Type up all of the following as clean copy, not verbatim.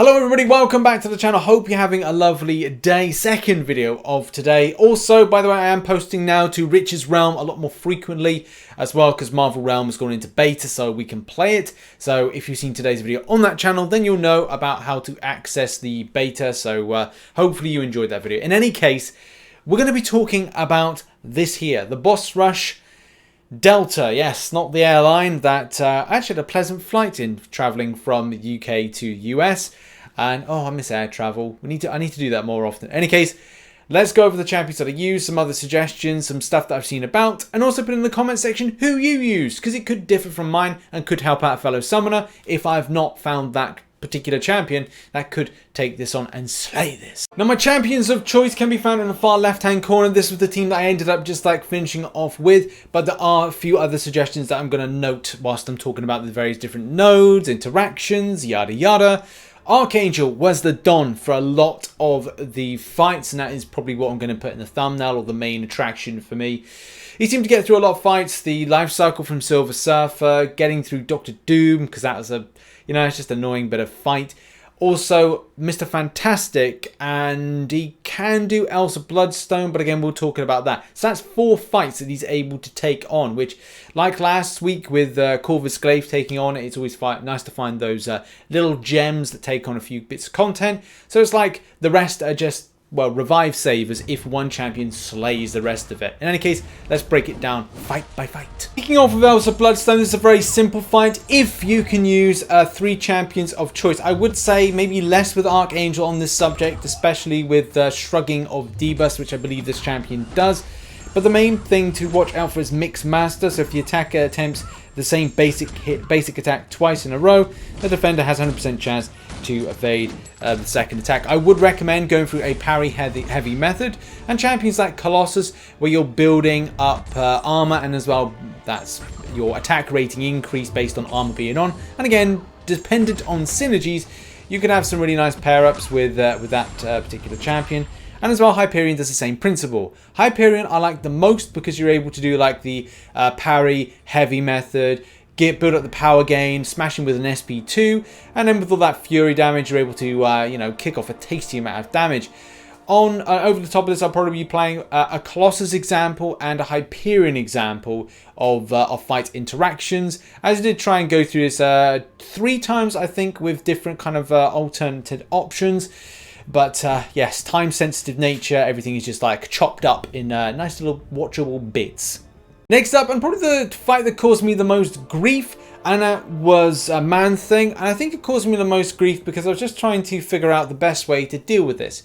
Hello everybody, welcome back to the channel. Hope you're having a lovely day. Second video of today. Also, by the way, I am posting now to Rich's Realm a lot more frequently as well because Marvel Realm has gone into beta so we can play it. So if you've seen today's video on that channel, then you'll know about how to access the beta. So hopefully you enjoyed that video. In any case, we're going to be talking about this here, the Boss Rush Delta. Yes, not the airline that actually had a pleasant flight in traveling from the UK to US. And oh, I miss air travel. I need to do that more often. In any case, let's go over the champions that I use, some other suggestions, some stuff that I've seen about, and also put in the comment section who you use, because it could differ from mine and could help out a fellow summoner if I've not found that particular champion that could take this on and slay this. Now, my champions of choice can be found in the far left hand corner. This was the team that I ended up just like finishing off with, but there are a few other suggestions that I'm going to note whilst I'm talking about the various different nodes, interactions, yada yada. Archangel was the Don for a lot of the fights, and that is probably what I'm going to put in the thumbnail or the main attraction for me. He seemed to get through a lot of fights, the life cycle from Silver Surfer, getting through Doctor Doom, because that was a, you know, it's just annoying bit of fight. Also, Mr. Fantastic, and he can do Elsa Bloodstone, but again, we'll talk about that. So that's 4 fights that he's able to take on, which, like last week with Corvus Glaive taking on, it's always nice to find those little gems that take on a few bits of content. So it's like the rest are just, well, revive savers if one champion slays the rest of it. In any case, let's break it down fight by fight. Kicking off with Elsa Bloodstone, this is a very simple fight if you can use 3 champions of choice. I would say maybe less with Archangel on this subject, especially with shrugging of debuffs, which I believe this champion does. But the main thing to watch out for is Mix Master. So if the attacker attempts the same basic attack twice in a row, the defender has 100% chance to evade the second attack. I would recommend going through a parry heavy method, and champions like Colossus, where you're building up armor, and as well that's your attack rating increase based on armor being on. And again, dependent on synergies, you can have some really nice pair ups with that particular champion. And as well, Hyperion does the same principle. Hyperion I like the most because you're able to do like the parry heavy method, build up the power gain, smashing with an SP2, and then with all that fury damage, you're able to you know, kick off a tasty amount of damage. On over the top of this, I'll probably be playing a Colossus example and a Hyperion example of fight interactions, as I did try and go through this 3 times, I think, with different kind of alternative options. But yes, time-sensitive nature, everything is just like chopped up in nice little watchable bits. Next up, and probably the fight that caused me the most grief, and that was a Man Thing. And I think it caused me the most grief because I was just trying to figure out the best way to deal with this.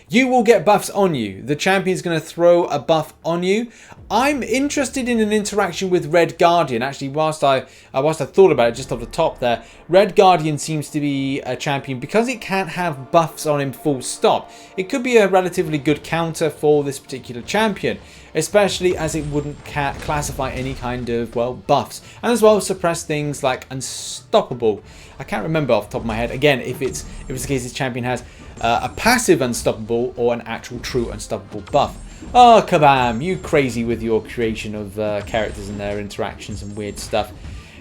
You will get buffs on you. The champion's going to throw a buff on you. I'm interested in an interaction with Red Guardian. Actually, whilst I thought about it just off the top there, Red Guardian seems to be a champion because it can't have buffs on him full stop. It could be a relatively good counter for this particular champion, especially as it wouldn't classify any kind of, well, buffs. And as well suppress things like Unstoppable. I can't remember off the top of my head, again, if it's the case this champion has a passive Unstoppable or an actual true Unstoppable buff. Oh, kabam, you crazy with your creation of characters and their interactions and weird stuff.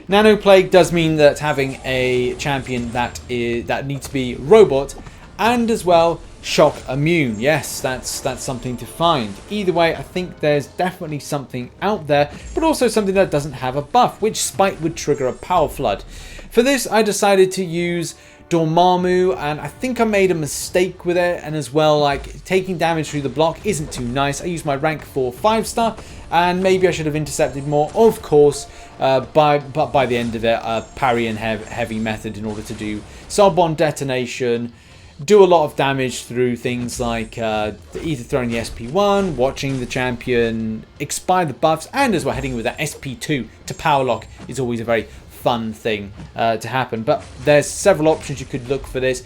Nano Plague does mean that having a champion that needs to be robot and as well shock immune. Yes, that's something to find. Either way, I think there's definitely something out there, but also something that doesn't have a buff, which Spite would trigger a power flood. For this, I decided to use Dormmamu, and I think I made a mistake with it, and as well, like, taking damage through the block isn't too nice. I used my rank 4 5-star, and maybe I should have intercepted more, of course, but by the end of it, parry and heavy method in order to do sub-on detonation, do a lot of damage through things like either throwing the SP1, watching the champion expire the buffs, and as well heading with that SP2 to power lock is always a very fun thing to happen. But there's several options you could look for this.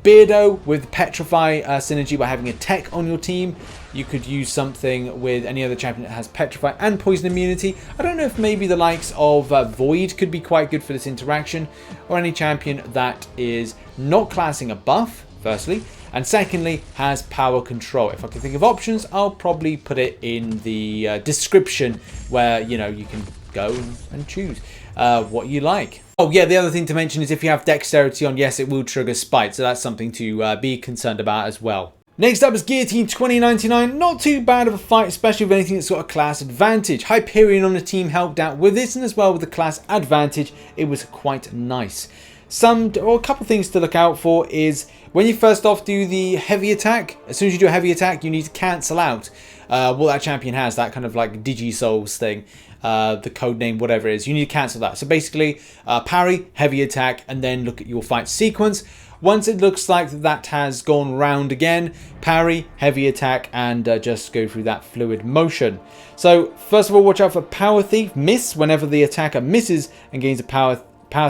Beardo with Petrify synergy by having a tech on your team. You could use something with any other champion that has Petrify and Poison immunity. I don't know if maybe the likes of Void could be quite good for this interaction, or any champion that is not classing a buff, firstly, and secondly has power control. If I can think of options, I'll probably put it in the description where, you know, you can go and choose. what you like. Oh yeah, the other thing to mention is if you have dexterity on, yes, it will trigger spite, so that's something to be concerned about as well. Next up is Guillotine 2099. Not too bad of a fight, especially with anything that's got a class advantage. Hyperion on the team helped out with this, and as well with the class advantage, it was quite nice. A couple things to look out for is when you first off do the heavy attack. As soon as you do a heavy attack, you need to cancel out what that champion has, that kind of like Digi-Souls thing, the code name, whatever it is. You need to cancel that. So basically, parry, heavy attack, and then look at your fight sequence. Once it looks like that has gone round again, parry, heavy attack, and just go through that fluid motion. So first of all, watch out for Power Thief. Miss whenever the attacker misses and gains a Power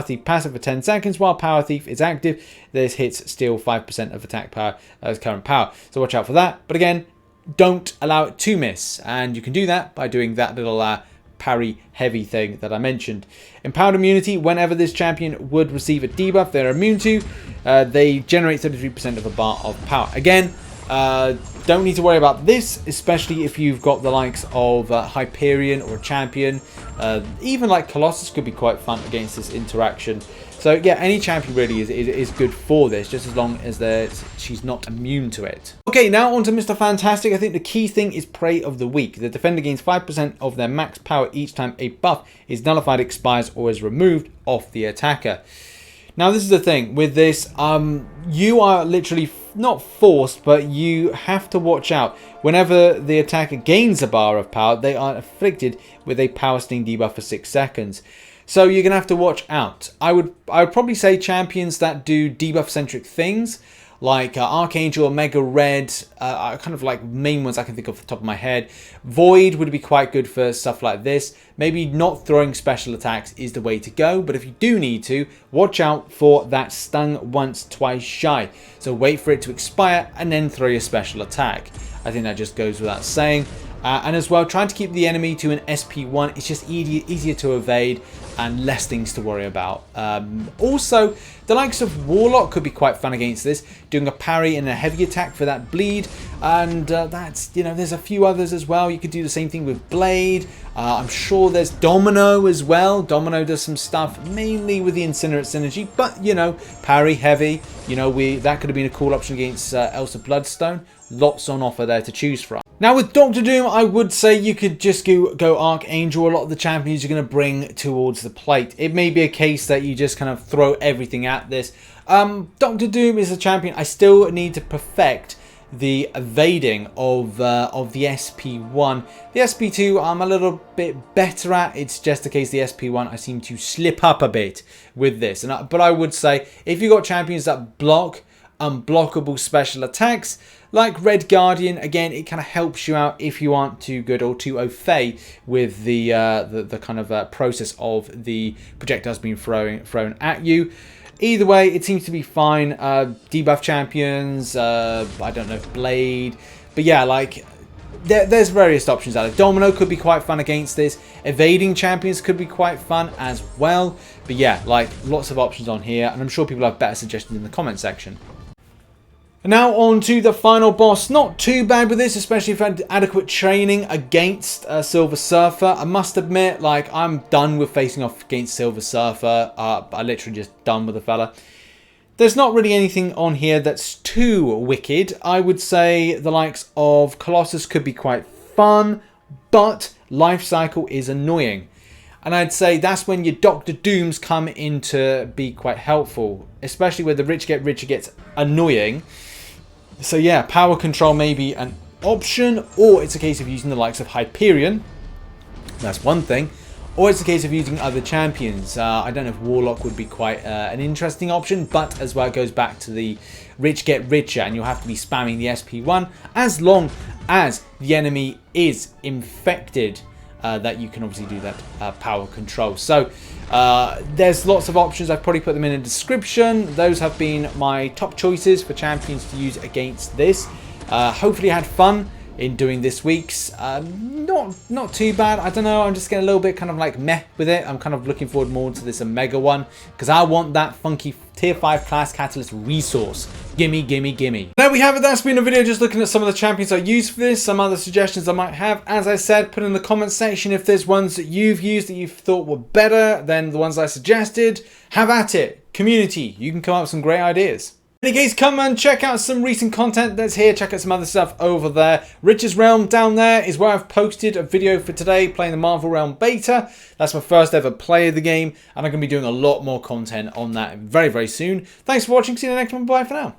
Thief passive for 10 seconds. While Power Thief is active, this hits steal 5% of attack power as current power. So watch out for that. But again, don't allow it to miss. And you can do that by doing that little parry heavy thing that I mentioned. Empowered immunity, whenever this champion would receive a debuff they're immune to, they generate 33% of a bar of power. Again, don't need to worry about this, especially if you've got the likes of Hyperion or a champion. Even like Colossus could be quite fun against this interaction. So yeah, any champion really is good for this, just as long as she's not immune to it. Okay, now on to Mr. Fantastic. I think the key thing is Prey of the Week. The defender gains 5% of their max power each time a buff is nullified, expires, or is removed off the attacker. Now this is the thing with this, you are literally not forced, but you have to watch out. Whenever the attacker gains a bar of power, they are afflicted with a power sting debuff for 6 seconds. So you're going to have to watch out. I would probably say champions that do debuff centric things like Archangel, Mega Red, kind of like main ones I can think of off the top of my head. Void would be quite good for stuff like this. Maybe not throwing special attacks is the way to go, but if you do need to, watch out for that stung once, twice shy. So wait for it to expire and then throw your special attack. I think that just goes without saying. And as well, trying to keep the enemy to an SP1, it's just easier to evade and less things to worry about. Also, the likes of Warlock could be quite fun against this, doing a parry and a heavy attack for that bleed. And that's, you know, there's a few others as well. You could do the same thing with Blade. I'm sure there's Domino as well. Domino does some stuff, mainly with the Incinerate synergy, but, you know, parry, heavy, you know, that could have been a cool option against Elsa Bloodstone. Lots on offer there to choose from. Now with Dr. Doom, I would say you could just go Archangel. A lot of the champions you're going to bring towards the plate. It may be a case that you just kind of throw everything at this. Dr. Doom is a champion I still need to perfect the evading of the SP1. The SP2 I'm a little bit better at. It's just the case the SP1 I seem to slip up a bit with this. But I would say if you've got champions that block unblockable special attacks like Red Guardian, again it kind of helps you out if you aren't too good or too au fait with the kind of process of the projectiles being thrown at you. Either way, it seems to be fine. Debuff champions, I don't know, Blade, but yeah, like there's various options out there. Domino could be quite fun against this. Evading champions could be quite fun as well. But yeah, like lots of options on here, and I'm sure people have better suggestions in the comment section. Now on to the final boss. Not too bad with this, especially if you had adequate training against Silver Surfer. I must admit, like, I'm done with facing off against Silver Surfer. I literally just done with the fella. There's not really anything on here that's too wicked. I would say the likes of Colossus could be quite fun, but life cycle is annoying. And I'd say that's when your Dr. Dooms come in to be quite helpful, especially where the rich get richer gets annoying. So yeah, power control may be an option, or it's a case of using the likes of Hyperion. That's one thing. Or it's a case of using other champions. I don't know if Warlock would be quite an interesting option, but as well it goes back to the rich get richer, and you'll have to be spamming the SP1 as long as the enemy is infected. That you can obviously do that power control. So there's lots of options. I've probably put them in the description. Those have been my top choices for champions to use against this. Hopefully you had fun in doing this week's. Not too bad. I don't know. I'm just getting a little bit kind of like meh with it. I'm kind of looking forward more to this Omega one because I want that funky tier 5 class catalyst resource. Gimme, gimme, gimme. There we have it. That's been a video just looking at some of the champions I used for this, some other suggestions I might have. As I said, put in the comment section if there's ones that you've used that you thought were better than the ones I suggested. Have at it. Community, you can come up with some great ideas. In any case, come and check out some recent content that's here. Check out some other stuff over there. Rich's Realm down there is where I've posted a video for today playing the Marvel Realm beta. That's my first ever play of the game, and I'm going to be doing a lot more content on that very, very soon. Thanks for watching. See you in the next one. Bye for now.